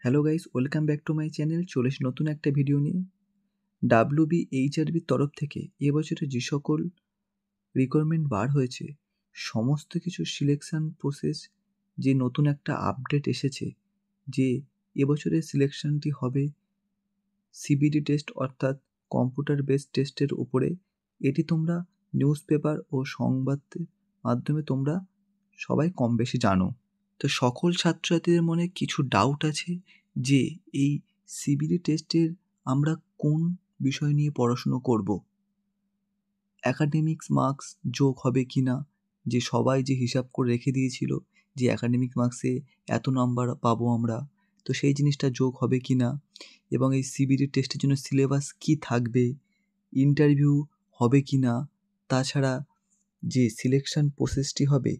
Hello guys, welcome back to my channel. চলে এসেছি নতুন একটা ভিডিও নিয়ে। WBHRBর তরফ থেকে এবছরে যে সকল রিকোয়ারমেন্ট বার হয়েছে, সমস্ত কিছু সিলেকশন প্রসেস যে নতুন একটা আপডেট এসেছে, যে এবছরের সিলেকশনটি হবে সিবিটি টেস্ট অর্থাৎ কম্পিউটার বেসড টেস্টের উপরে। এটি তোমরা নিউজ পেপার ও সংবাদের মাধ্যমে তোমরা সবাই কম বেশি জানো। তো সকল ছাত্রছাত্রীদের মনে কিছু ডাউট আছে যে এই সিবিটি টেস্টের আমরা কোন বিষয় নিয়ে পড়াশুনো করব, অ্যাকাডেমিক্স মার্কস যোগ হবে কি না, যে সবাই যে হিসাব করে রেখে দিয়েছিল যে অ্যাকাডেমিক মার্কসে এত নাম্বার পাবো আমরা, তো সেই জিনিসটা যোগ হবে কি না, এবং এই সিবিটি টেস্টের জন্য সিলেবাস কি থাকবে, ইন্টারভিউ হবে কি না, তাছাড়া যে সিলেকশন প্রসেসটি হবে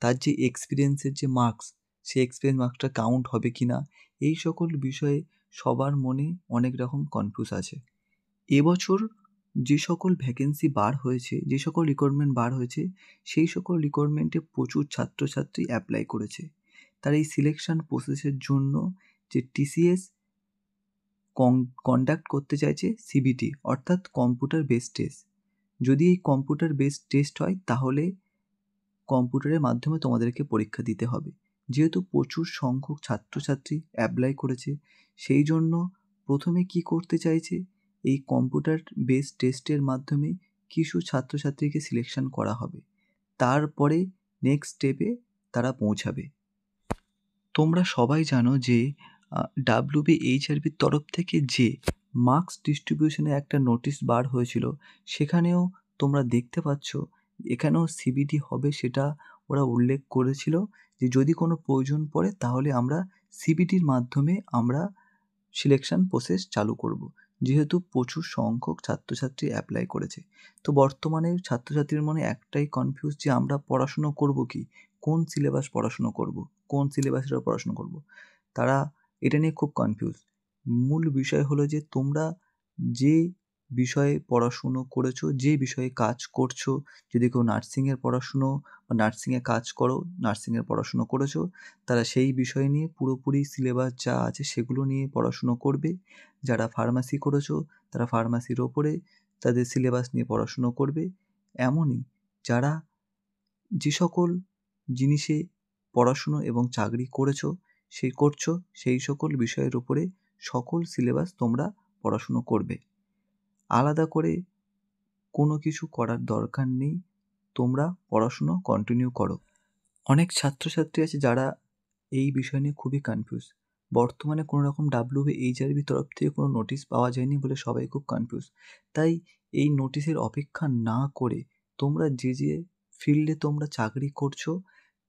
তার যে এক্সপিরিয়েন্সের যে মার্কস, সেই এক্সপিরিয়েন্স মার্কসটা কাউন্ট হবে কি না, এই সকল বিষয়ে সবার মনে অনেক রকম কনফিউজ আছে। এবছর যে সকল ভ্যাকেন্সি বার হয়েছে, যে সকল রিকোয়ারমেন্ট বার হয়েছে, সেই সকল রিকোয়ারমেন্টে প্রচুর ছাত্রছাত্রী অ্যাপ্লাই করেছে। তার এই সিলেকশন প্রসেসের জন্য যে TCS কন্ডাক্ট করতে চাইছে সিবিটি অর্থাৎ কম্পিউটার বেসড টেস্ট। যদি এই কম্পিউটার বেসড টেস্ট হয় তাহলে কম্পিউটারের মাধ্যমে তোমাদেরকে পরীক্ষা দিতে হবে। যেহেতু প্রচুর সংখ্যক ছাত্রছাত্রী অ্যাপ্লাই করেছে, সেই জন্য প্রথমে কি করতে চাইছে, এই কম্পিউটার বেসড টেস্টের মাধ্যমে কিছু ছাত্রছাত্রীকে সিলেকশন করা হবে, তারপরে নেক্সট স্টেপে তারা পৌঁছাবে। তোমরা সবাই জানো যে WBHRBর তরফ থেকে যে মার্কস ডিস্ট্রিবিউশনের একটা নোটিশ বার হয়েছিল, সেখানেও তোমরা দেখতে পাচ্ছ এখানেও সিবিটি হবে সেটা ওরা উল্লেখ করেছিল, যে যদি কোনো প্রয়োজন পড়ে তাহলে আমরা সিবিটির মাধ্যমে আমরা সিলেকশন প্রসেস চালু করব, যেহেতু প্রচুর সংখ্যক ছাত্রছাত্রী অ্যাপ্লাই করেছে। তো বর্তমানে ছাত্রছাত্রীর মনে একটাই কনফিউজ যে আমরা পড়াশুনো করব কি, কোন সিলেবাস পড়াশুনো করব, কোন সিলেবাসের পড়াশুনো করব, তারা এটা নিয়ে খুব কনফিউজ। মূল বিষয় হলো যে তোমরা যে বিষয়ে পড়াশুনো করেছো, যে বিষয়ে কাজ করছো, যদি কেউ নার্সিংয়ের পড়াশুনো বা নার্সিংয়ে কাজ করো, নার্সিংয়ের পড়াশুনো করেছো, তারা সেই বিষয় নিয়ে পুরোপুরি সিলেবাস যা আছে সেগুলো নিয়ে পড়াশুনো করবে। যারা ফার্মাসি করেছো তারা ফার্মাসির ওপরে তাদের সিলেবাস নিয়ে পড়াশুনো করবে। এমনই যারা যে সকল জিনিসে পড়াশুনো এবং চাকরি করছো সেই সকল বিষয়ের উপরে সকল সিলেবাস তোমরা পড়াশুনো করবে। আলাদা করে কোনো কিছু করার দরকার নেই, তোমরা পড়াশুনো কন্টিনিউ করো। অনেক ছাত্রছাত্রী আছে যারা এই বিষয় নিয়ে খুবই কনফিউজ। বর্তমানে কোনো রকম WBHRB তরফ থেকে কোনো নোটিশ পাওয়া যায়নি বলে সবাই খুব কনফিউজ। তাই এই নোটিশের অপেক্ষা না করে তোমরা যে যে ফিল্ডে তোমরা চাকরি করছো,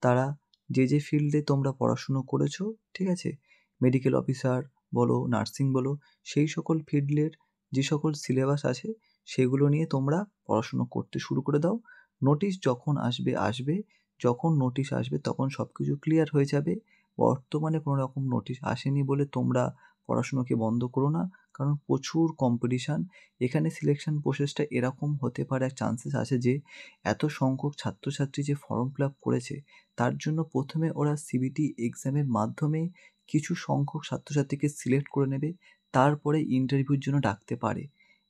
তারা যে ফিল্ডে তোমরা পড়াশুনো করেছো, ঠিক আছে, মেডিকেল অফিসার বলো, নার্সিং বলো, সেই সকল ফিল্ডের যে সকল সিলেবাস আছে সেগুলো নিয়ে তোমরা পড়াশুনো করতে শুরু করে দাও। নোটিশ যখন আসবে, যখন নোটিশ আসবে তখন সব কিছু ক্লিয়ার হয়ে যাবে। বর্তমানে কোনো রকম নোটিশ আসেনি বলে তোমরা পড়াশুনোকে বন্ধ করো না, কারণ প্রচুর কম্পিটিশান। এখানে সিলেকশন প্রসেসটা এরকম হতে পারে, চান্সেস আছে যে এত সংখ্যক ছাত্রছাত্রী যে ফর্ম ফিল আপ করেছে, তার জন্য প্রথমে ওরা সিবিটি এক্সামের মাধ্যমে কিছু সংখ্যক ছাত্রছাত্রীকে সিলেক্ট করে নেবে, তারপরে ইন্টারভিউর জন্য ডাকতে পারে।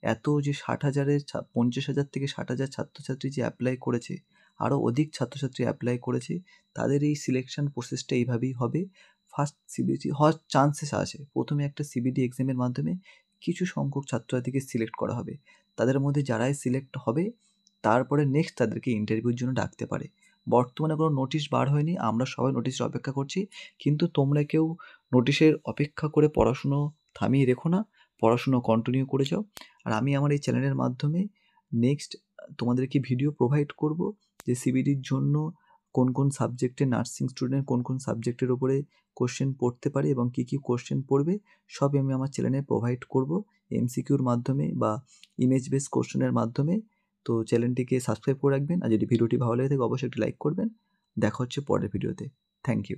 এত যে 50,000 থেকে 60,000 ছাত্রছাত্রী যে অ্যাপ্লাই করেছে, আরও অধিক ছাত্রছাত্রী অ্যাপ্লাই করেছে, তাদের এই সিলেকশন প্রসেসটা এইভাবেই হবে। ফার্স্ট সিবিটি হওয়ার চান্সেস আছে, প্রথমে একটা সিবিটি এক্সামের মাধ্যমে কিছু সংখ্যক ছাত্রছাত্রীকে সিলেক্ট করা হবে, তাদের মধ্যে যারাই সিলেক্ট হবে তারপরে নেক্সট তাদেরকে ইন্টারভিউর জন্য ডাকতে পারে। বর্তমানে কোনো নোটিশ বার হয়নি, আমরা সবাই নোটিশের অপেক্ষা করছি, কিন্তু তোমরা কেউ নোটিশের অপেক্ষা করে পড়াশুনো থামিয়ে রেখো না, পড়াশুনো কন্টিনিউ করে যাও। আর আমি আমার এই চ্যানেলের মাধ্যমে নেক্সট তোমাদেরকে ভিডিও প্রোভাইড করব যে সিবিটির জন্য কোন কোন সাবজেক্টে নার্সিং স্টুডেন্ট কোন কোন সাবজেক্টের ওপরে কোশ্চেন পড়তে পারে এবং কী কী কোশ্চেন পড়বে, সব আমি আমার চ্যানেলে প্রোভাইড করব MCQর মাধ্যমে বা ইমেজ বেস কোশ্চেনের মাধ্যমে। তো চ্যানেলটিকে সাবস্ক্রাইব করে রাখবেন, আর যদি ভিডিওটি ভালো লেগে থাকে অবশ্যই একটি লাইক করবেন। দেখা হচ্ছে পরের ভিডিওতে। Thank you.